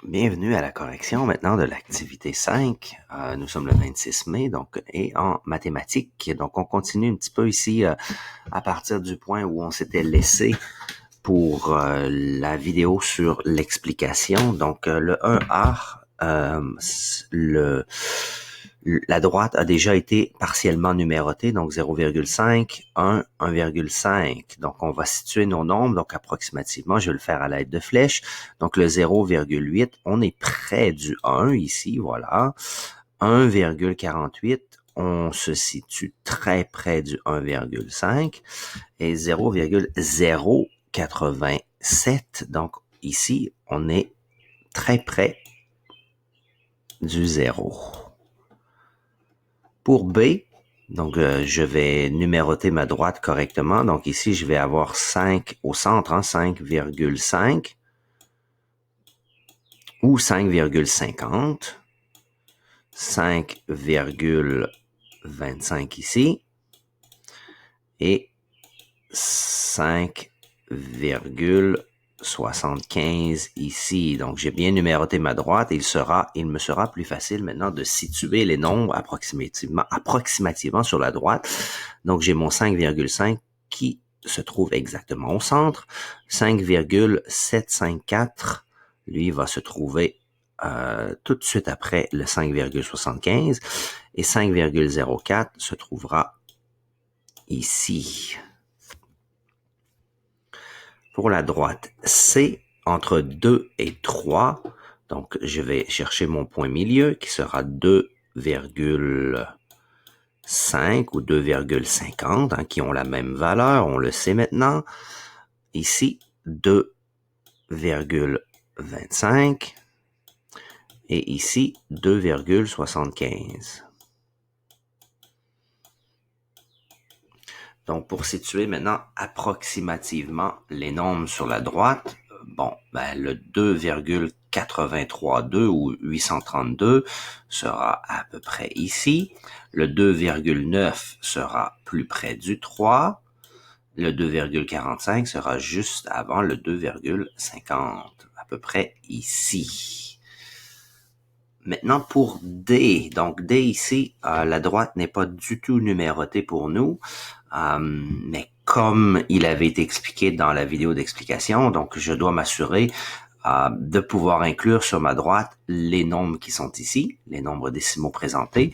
Bienvenue à la correction maintenant de l'activité 5. Nous sommes le 26 mai donc et en mathématiques. Donc on continue un petit peu ici à partir du point où on s'était laissé pour la vidéo sur l'explication. Donc le 1A, la droite a déjà été partiellement numérotée, donc 0,5, 1, 1,5. Donc, on va situer nos nombres, donc approximativement, je vais le faire à l'aide de flèches. Donc, le 0,8, on est près du 1 ici, voilà. 1,48, on se situe très près du 1,5 et 0,087. Donc, ici, on est très près du 0. Pour B, donc je vais numéroter ma droite correctement. Donc ici, je vais avoir 5 au centre, 5,5 ou 5,50. 5,25 ici et 5,75 ici. Donc, j'ai bien numéroté ma droite et il me sera plus facile maintenant de situer les nombres approximativement sur la droite. Donc, j'ai mon 5,5 qui se trouve exactement au centre. 5,754, lui, va se trouver tout de suite après le 5,75 et 5,04 se trouvera ici. Pour la droite C, entre 2 et 3, donc je vais chercher mon point milieu qui sera 2,5 ou 2,50, qui ont la même valeur, on le sait maintenant. Ici, 2,25 et ici, 2,75. Donc, pour situer maintenant approximativement les nombres sur la droite, le 2,832 ou 832 sera à peu près ici. Le 2,9 sera plus près du 3. Le 2,45 sera juste avant le 2,50, à peu près ici. Maintenant pour D, donc D ici, la droite n'est pas du tout numérotée pour nous, mais comme il avait été expliqué dans la vidéo d'explication, donc je dois m'assurer de pouvoir inclure sur ma droite les nombres qui sont ici, les nombres décimaux présentés,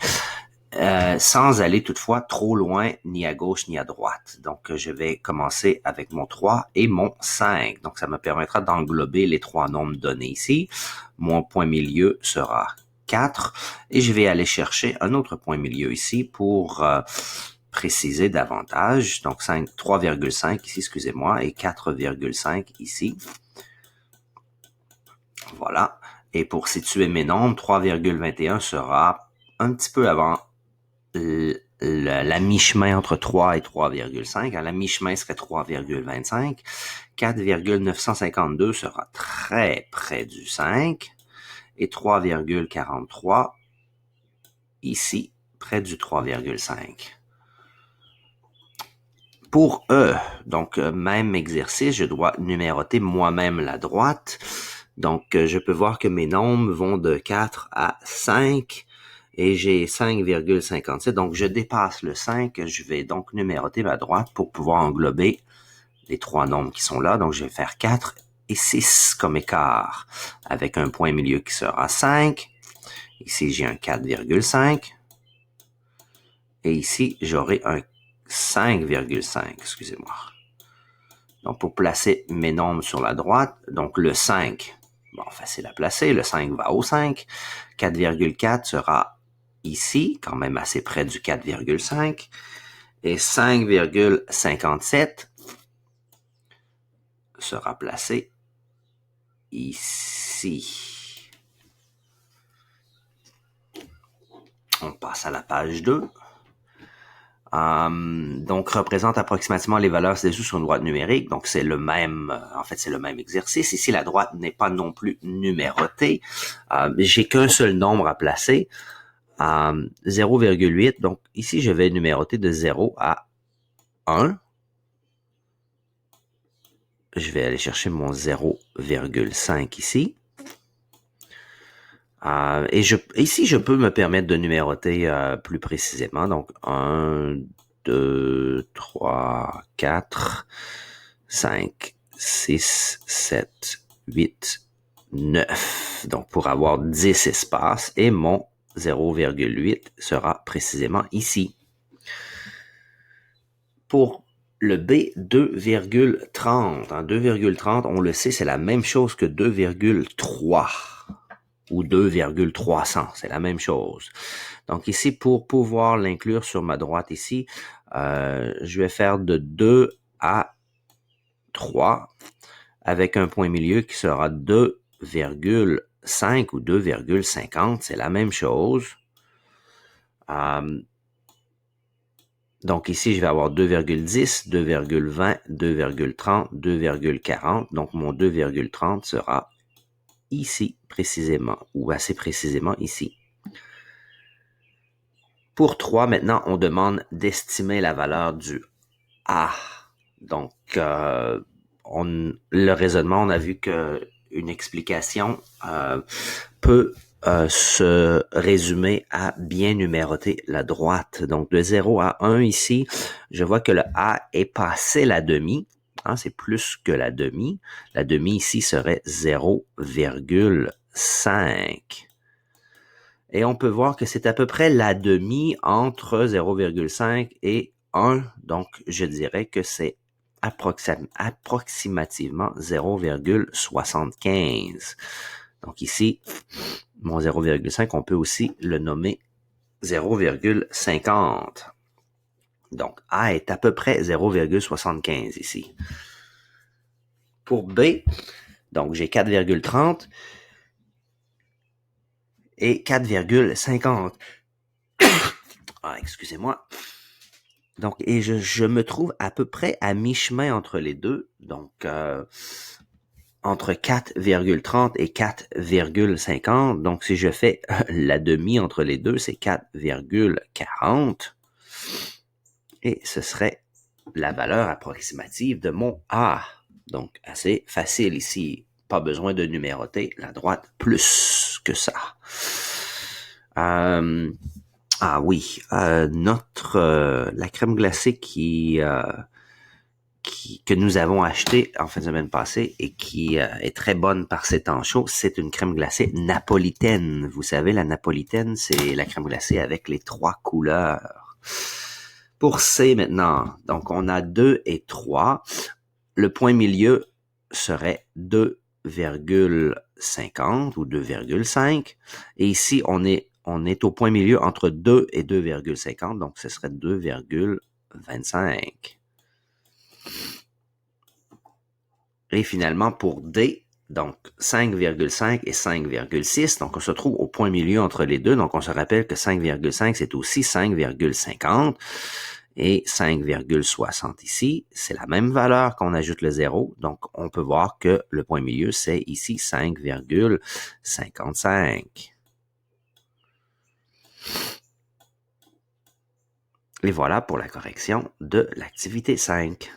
sans aller toutefois trop loin ni à gauche ni à droite. Donc je vais commencer avec mon 3 et mon 5. Donc ça me permettra d'englober les trois nombres donnés ici. Mon point milieu sera 4 et je vais aller chercher un autre point milieu ici pour préciser davantage. Donc 3,5 ici, excusez-moi, et 4,5 ici. Voilà. Et pour situer mes nombres, 3,21 sera un petit peu avant la mi-chemin entre 3 et 3,5. À la mi-chemin serait 3,25. 4,952 sera très près du 5. Et 3,43 ici, près du 3,5. Pour E, donc même exercice, je dois numéroter moi-même la droite. Donc je peux voir que mes nombres vont de 4 à 5 et j'ai 5,57. Donc je dépasse le 5, je vais donc numéroter ma droite pour pouvoir englober les trois nombres qui sont là. Donc je vais faire 4 et 6 comme écart avec un point milieu qui sera 5. Ici j'ai un 4,5 et ici j'aurai un 5,5, excusez-moi. Donc, pour placer mes nombres sur la droite, donc le 5, facile à placer, le 5 va au 5. 4,4 sera ici, quand même assez près du 4,5. Et 5,57 sera placé ici. On passe à la page 2. Donc, représente approximativement les valeurs ci-dessous sur une droite numérique. Donc, c'est le même, c'est le même exercice. Ici, la droite n'est pas non plus numérotée. J'ai qu'un seul nombre à placer, 0,8. Donc, ici, je vais numéroter de 0 à 1. Je vais aller chercher mon 0,5 ici. Ici, je peux me permettre de numéroter plus précisément. Donc, 1, 2, 3, 4, 5, 6, 7, 8, 9. Donc, pour avoir 10 espaces, et mon 0,8 sera précisément ici. Pour le B, 2,30. 2,30, on le sait, c'est la même chose que 2,3 ou 2,300. C'est la même chose. Donc ici, pour pouvoir l'inclure sur ma droite ici, je vais faire de 2 à 3 avec un point milieu qui sera 2,5 ou 2,50. C'est la même chose. Donc ici, je vais avoir 2,10, 2,20, 2,30, 2,40. Donc mon 2,30 sera ici précisément, ou assez précisément ici. Pour 3, maintenant, on demande d'estimer la valeur du A. Donc, le raisonnement, on a vu qu'une explication peut se résumer à bien numéroter la droite. Donc, de 0 à 1 ici, je vois que le A est passé la demi. C'est plus que la demi. La demi ici serait 0,5. Et on peut voir que c'est à peu près la demi entre 0,5 et 1. Donc, je dirais que c'est approximativement 0,75. Donc ici, mon 0,5, on peut aussi le nommer 0,50. Donc, A est à peu près 0,75 ici. Pour B, donc j'ai 4,30 et 4,50. Excusez-moi. Donc, et je me trouve à peu près à mi-chemin entre les deux. Donc, entre 4,30 et 4,50. Donc, si je fais la demi entre les deux, c'est 4,40. Et ce serait la valeur approximative de mon A. Donc, assez facile ici. Pas besoin de numéroter la droite plus que ça. Oui, la crème glacée que nous avons achetée en fin de semaine passée et qui est très bonne par ces temps chauds, c'est une crème glacée napolitaine. Vous savez, la napolitaine, c'est la crème glacée avec les 3 couleurs. Pour C maintenant, donc on a 2 et 3. Le point milieu serait 2,50 ou 2,5. Et ici, on est au point milieu entre 2 et 2,50, donc ce serait 2,25. Et finalement, pour D, donc 5,5 et 5,6, donc on se trouve au point milieu entre les deux, donc on se rappelle que 5,5, c'est aussi 5,50, et 5,60 ici, c'est la même valeur qu'on ajoute le 0, donc on peut voir que le point milieu, c'est ici 5,55. Et voilà pour la correction de l'activité 5.